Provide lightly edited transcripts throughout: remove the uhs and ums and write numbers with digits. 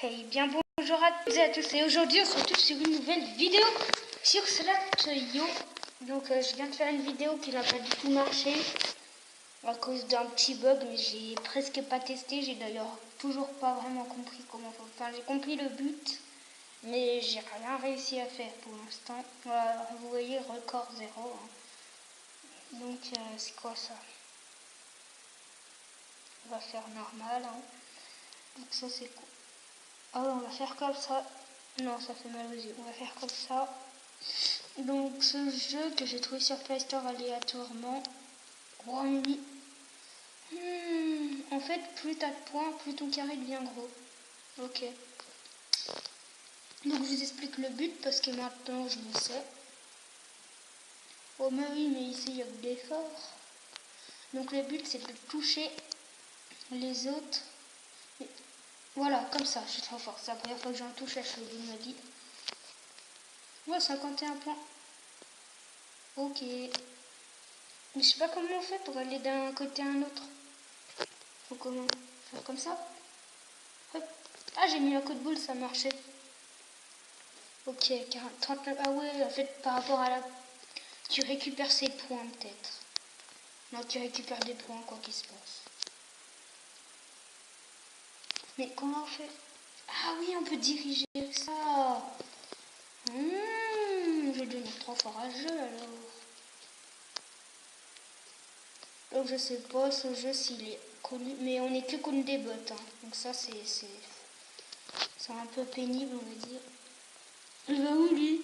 Et bien bonjour à toutes et à tous, et aujourd'hui on se retrouve sur une nouvelle vidéo sur Slack.io. Donc je viens de faire une vidéo qui n'a pas du tout marché à cause d'un petit bug, mais j'ai presque pas testé. J'ai d'ailleurs toujours pas vraiment compris comment faire. Enfin, j'ai compris le but, mais j'ai rien réussi à faire pour l'instant. Voilà, vous voyez, record 0. Hein. Donc c'est quoi ça? On va faire normal. Hein. Donc ça c'est quoi? Ah ouais, on va faire comme ça. Non, ça fait mal aux yeux. On va faire comme ça. Donc ce jeu que j'ai trouvé sur Play Store aléatoirement. Oh, en fait, plus t'as de points, plus ton carré devient gros. Ok. Donc je vous explique le but parce que maintenant je le sais. Oh mais oui, mais ici il y a que des forts. Donc le but c'est de toucher les autres. Et voilà, comme ça, je suis trop fort. C'est la première fois que j'en touche à ce jeu de ma vie. Ouais, 51 points. Ok. Mais je sais pas comment on fait pour aller d'un côté à un autre. Faut comment faire comme ça. Hop. Ah, j'ai mis un coup de boule, ça marchait. Ok, 39. Ah ouais, en fait, par rapport à la... Tu récupères ses points, peut-être. Non, tu récupères des points, quoi qu'il se passe. Mais comment on fait? Ah oui, on peut diriger ça. Je vais devenir trop fort à jeu, alors. Donc, je sais pas, ce jeu, s'il est connu... Mais on est que contre des bots, hein. Donc ça, c'est un peu pénible, on va dire. Il va où, lui?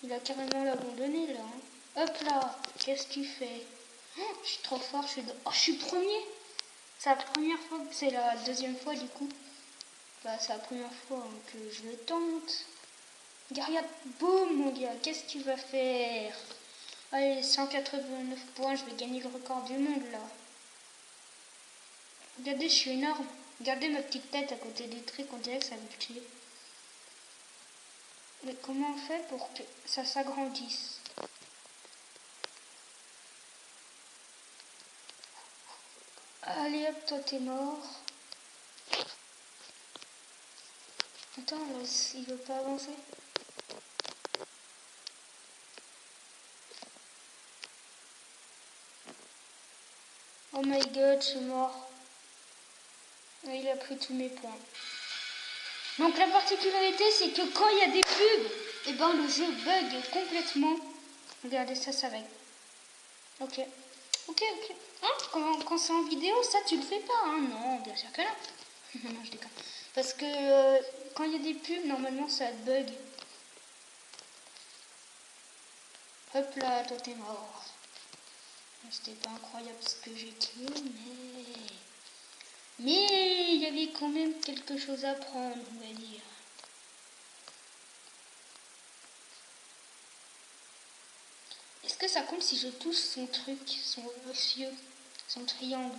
Il a carrément l'abandonné, là. Hein. Hop là, qu'est-ce que tu fais? Oh, je suis trop fort, je suis premier. C'est la première fois, c'est la deuxième fois, du coup. Bah, c'est la première fois hein, que je le tente. Regarde, boum, mon gars, qu'est-ce que tu vas faire? Allez, 189 points, je vais gagner le record du monde, là. Regardez, je suis énorme. Regardez ma petite tête à côté des trucs, on dirait que ça va me tuer. Mais comment on fait pour que ça s'agrandisse? Allez hop, toi t'es mort. Attends, là, il veut pas avancer. Oh my god, je suis mort. Il a pris tous mes points. Donc la particularité, c'est que quand il y a des pubs, et ben le jeu bug complètement. Regardez ça, ça va. Ok. Ok. Hein, quand c'est en vidéo, ça tu le fais pas, hein? Non, bien sûr que non. Non, je déconne. Parce que quand il y a des pubs, normalement ça bug. Hop là, toi t'es mort. C'était pas incroyable ce que j'ai tué, mais il y avait quand même quelque chose à prendre, on va dire. Est-ce que ça compte si je touche son truc, son cieux, son triangle?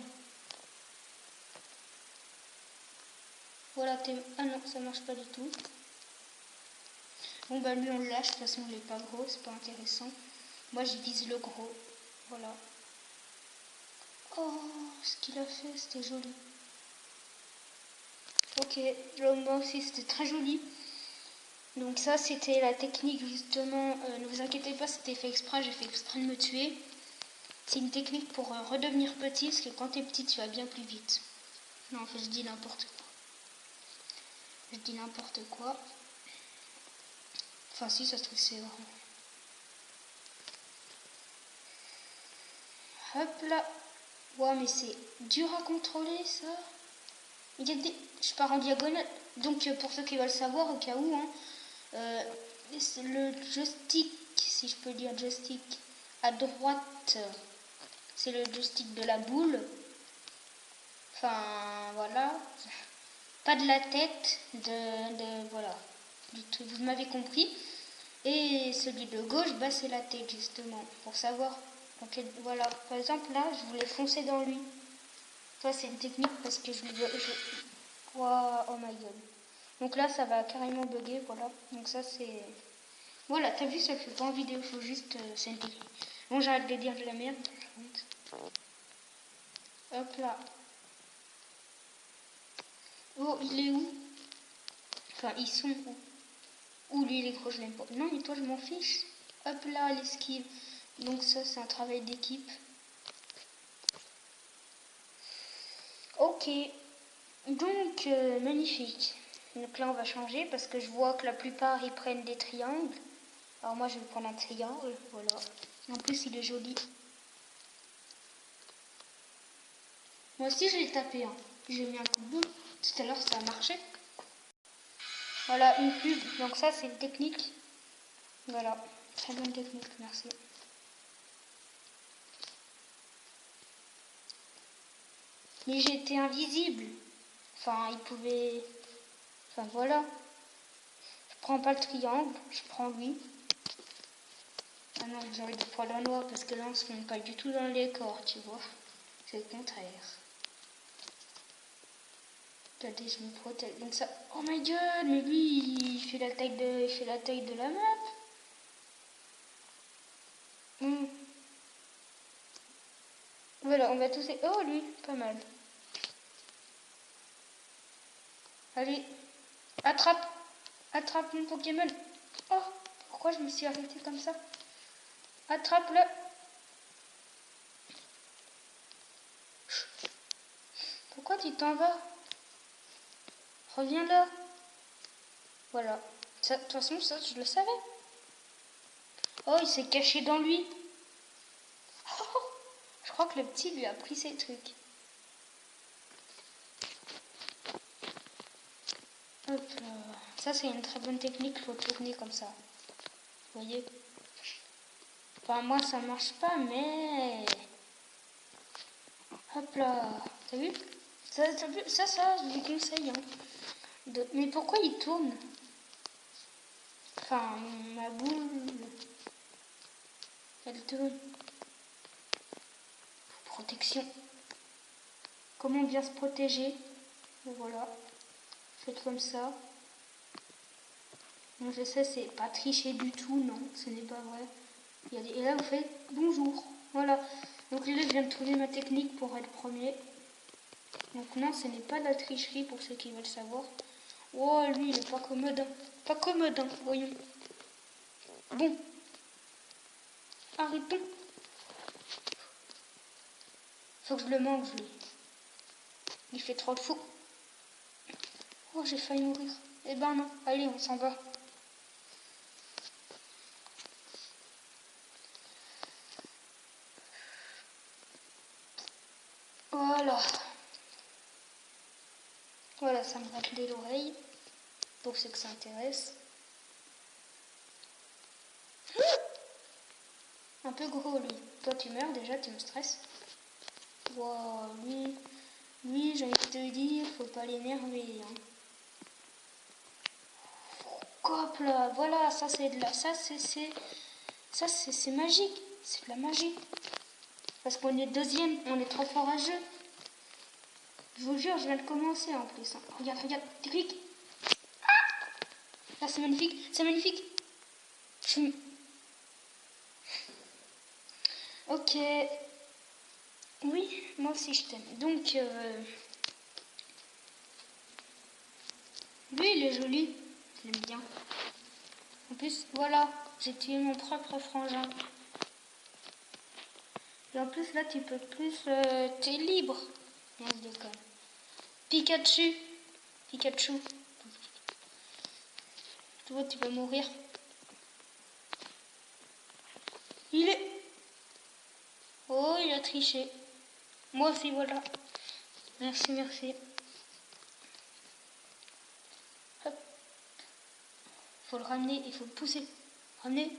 Voilà, ah non, ça marche pas du tout. Bon bah lui on le lâche, de toute façon il est pas gros, c'est pas intéressant. Moi je vise le gros, voilà. Oh, ce qu'il a fait, c'était joli. Ok, là moi aussi c'était très joli. Donc ça c'était la technique justement, ne vous inquiétez pas, c'était fait exprès, j'ai fait exprès de me tuer. C'est une technique pour redevenir petit, parce que quand t'es petit tu vas bien plus vite. Non, en fait je dis n'importe quoi. Je dis n'importe quoi. Enfin si, ça se trouve c'est vrai. Hop là. Ouais, mais c'est dur à contrôler ça. Il y a des... Je pars en diagonale. Donc pour ceux qui veulent savoir, au cas où, hein, le joystick, si je peux dire joystick, à droite, c'est le joystick de la boule. Enfin, voilà. Pas de la tête, voilà. Vous m'avez compris. Et celui de gauche, bah, c'est la tête, justement. Pour savoir. Donc, voilà. Par exemple, là, je voulais foncer dans lui. Ça, c'est une technique parce que je lui veux... Wow, oh my god. Donc là, ça va carrément bugger, voilà. Donc ça, c'est... Voilà, t'as vu, ça fait pas en vidéo, faut juste... c'est une technique. Bon, j'arrête de dire de la merde. Hop là. Oh, il est où? Enfin, ils sont où lui, les gros, je l'aime pas. Non, mais toi, je m'en fiche. Hop là, l'esquive. Donc ça, c'est un travail d'équipe. Ok. Donc, magnifique. Donc là, on va changer parce que je vois que la plupart, ils prennent des triangles. Alors moi, je vais prendre un triangle. Voilà. En plus, il est joli. Moi aussi, je l'ai tapé. Hein. J'ai mis un coup de boule. Tout à l'heure, ça a marché. Voilà, une pub. Donc ça, c'est une technique. Voilà. Très bonne technique, merci. Mais j'étais invisible. Enfin, il pouvait... Enfin, voilà. Je prends pas le triangle, je prends lui. Ah non, j'ai envie de prendre la noix parce que là, on se met pas du tout dans le décor, tu vois. C'est le contraire. Regardez, je me protège. Donc ça... Oh my god, mais lui, il fait la taille de la map. Voilà, on va tous... Oh, lui, pas mal. Allez, attrape. Attrape mon Pokémon. Oh, pourquoi je me suis arrêtée comme ça? Attrape-le. Pourquoi tu t'en vas? Reviens là. Voilà. De toute façon, ça, je le savais. Oh, il s'est caché dans lui. Oh, je crois que le petit lui a pris ses trucs. Hop là. Ça, c'est une très bonne technique. Il faut tourner comme ça. Vous voyez? Enfin, moi, ça marche pas, mais... Hop là. T'as vu? Ça, je vous conseille. Hein. Mais pourquoi il tourne? Enfin, ma boule... Elle tourne. Protection. Comment bien se protéger? Voilà. Faites comme ça. Non, je sais, c'est pas tricher du tout, non, ce n'est pas vrai. Et là, vous faites bonjour. Voilà. Donc là, je viens de trouver ma technique pour être premier. Donc non, ce n'est pas de la tricherie pour ceux qui veulent savoir. Oh, lui, il est pas commode. Hein. Pas commode, hein, voyons. Bon. Arrêtons. Faut que je le mange, lui. Il fait trop de fou. Oh, j'ai failli mourir. Eh ben non. Allez, on s'en va. Voilà. Voilà, ça me raclait l'oreille. Pour ceux que ça intéresse. Un peu gros, lui. Toi, tu meurs déjà, tu me stresses. Wow, lui, j'ai envie de te dire, faut pas l'énerver. Hein. Hop là, voilà, ça c'est de la, ça c'est magique, c'est de la magie. Parce qu'on est deuxième, on est trop fort à jeu. Je vous jure, je viens de commencer en plus. Hein. Regarde, technique. Ah, là c'est magnifique, c'est magnifique. Ok. Oui, moi aussi je t'aime. Donc, lui il est joli, je l'aime bien. En plus, voilà, j'ai tué mon propre frangin. Et en plus, là, tu peux plus... t'es libre. Non, je déconne. Pikachu. Tu vois, tu vas mourir. Il est... Oh, il a triché. Moi aussi, voilà. Merci. Hop. Faut le ramener, il faut le pousser. Ramener.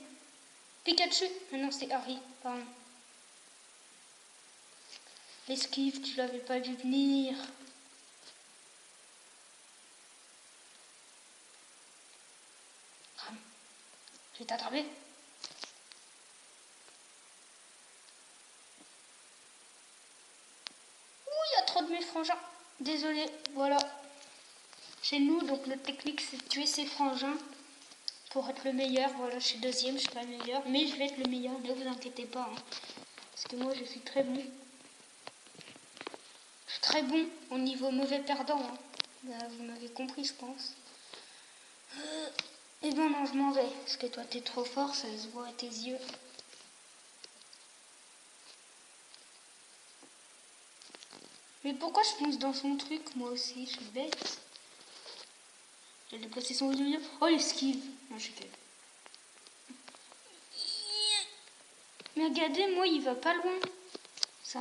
Pikachu. Ah non, c'est Harry, pardon. L'esquive, tu l'avais pas vu venir. Je vais t'attraper. Ouh, il y a trop de mes frangins. Désolé, voilà. Chez nous, donc notre technique, c'est de tuer ses frangins pour être le meilleur. Voilà, je suis deuxième, je suis pas le meilleur. Mais je vais être le meilleur, ne vous inquiétez pas. Hein. Parce que moi, je suis très bon. Je suis très bon au niveau mauvais perdant. Hein. Là, vous m'avez compris, je pense. Eh ben non, je m'en vais. Parce que toi, t'es trop fort, ça se voit à tes yeux. Mais pourquoi je fonce dans son truc, moi aussi? Je suis bête. J'ai déplacé son vidéo. Oh, l'esquive. Non, je suis bête. Mais regardez, moi, il va pas loin. Ça,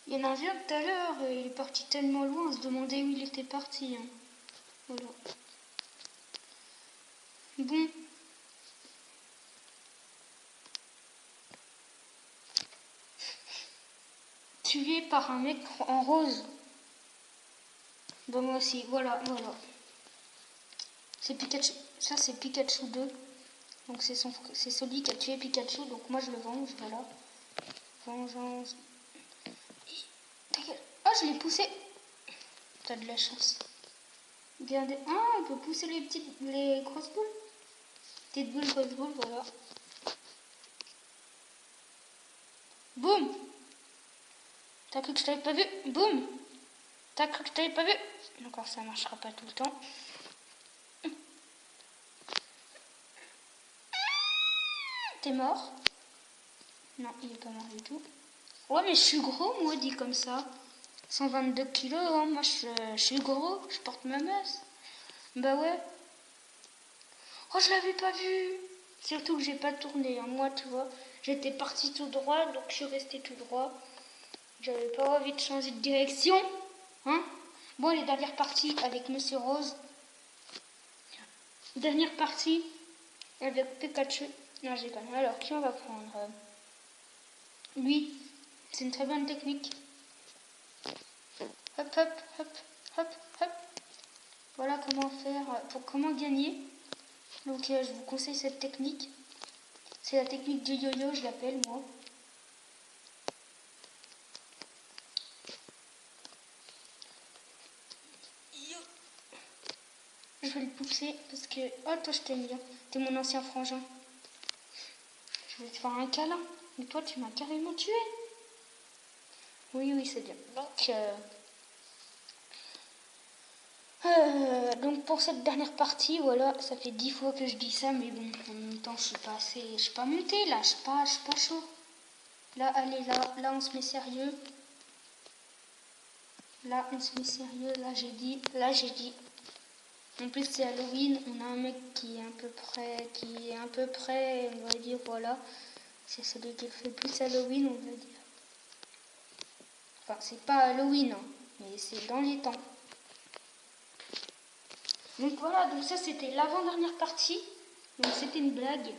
il y en a un vieux tout à l'heure. Il est parti tellement loin, on se demandait où il était parti. Hein. Voilà. Bon. Tué par un mec en rose. Bah moi aussi, voilà. C'est Pikachu. Ça c'est Pikachu 2. Donc c'est celui qui a tué Pikachu. Donc moi je le venge, voilà. Vengeance. Ah, je l'ai poussé. T'as de la chance. Regardez. Ah, on peut pousser les grosses boules. Petites boules, grosses boules, voilà. Boum. T'as cru que je t'avais pas vu? Boum. T'as cru que je t'avais pas vu? Encore ça marchera pas tout le temps. T'es mort? Non, il est pas mort du tout. Ouais, mais je suis gros, moi, dit comme ça. 122 kilos, hein. Moi je suis gros, je porte ma masse. Bah ouais. Oh, je l'avais pas vu. Surtout que j'ai pas tourné, hein. Moi, tu vois, j'étais parti tout droit, donc je suis resté tout droit. J'avais pas envie de changer de direction. Hein? Bon, les dernières parties avec Monsieur Rose. Dernière partie avec Pikachu. Non, j'ai pas. Alors, qui on va prendre? Lui. C'est une très bonne technique. Hop, hop, hop, hop, hop. Voilà comment faire, pour comment gagner. Donc je vous conseille cette technique. C'est la technique du yo-yo, je l'appelle moi. Je vais le pousser parce que... Oh, toi je t'aime bien. T'es mon ancien frangin. Je vais te faire un câlin. Mais toi tu m'as carrément tué. Oui, oui, c'est bien. Donc pour cette dernière partie, voilà, ça fait 10 fois que je dis ça, mais bon, en même temps je suis pas montée là, je suis pas chaud. Là, allez, là on se met sérieux. Là on se met sérieux, là j'ai dit. En plus c'est Halloween, on a un mec qui est à peu près, on va dire, voilà. C'est celui qui fait plus Halloween, on va dire. Enfin, c'est pas Halloween, hein, mais c'est dans les temps. Donc voilà, donc ça c'était l'avant-dernière partie. Donc c'était une blague.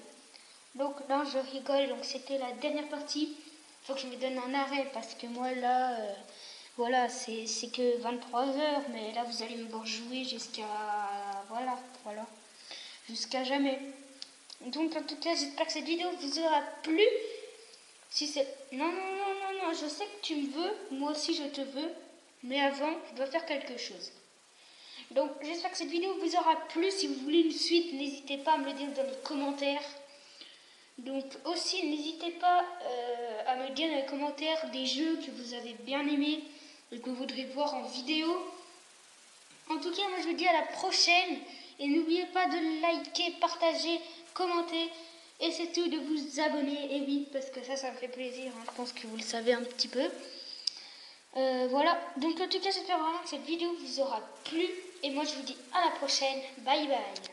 Donc là je rigole, donc c'était la dernière partie. Il faut que je me donne un arrêt parce que moi là, voilà, c'est que 23 heures, mais là vous allez me voir jouer jusqu'à, voilà, jusqu'à jamais. Donc en tout cas, j'espère que cette vidéo vous aura plu. Si c'est... Non, je sais que tu me veux, moi aussi je te veux, mais avant, je dois faire quelque chose. Donc j'espère que cette vidéo vous aura plu. Si vous voulez une suite, n'hésitez pas à me le dire dans les commentaires. Donc aussi, n'hésitez pas à me dire dans les commentaires des jeux que vous avez bien aimés et que vous voudrez voir en vidéo. En tout cas, moi je vous dis à la prochaine. Et n'oubliez pas de liker, partager, commenter. Et c'est tout, de vous abonner. Et oui, parce que ça me fait plaisir. Hein. Je pense que vous le savez un petit peu. Voilà. Donc en tout cas, j'espère vraiment que cette vidéo vous aura plu. Et moi je vous dis à la prochaine. Bye bye.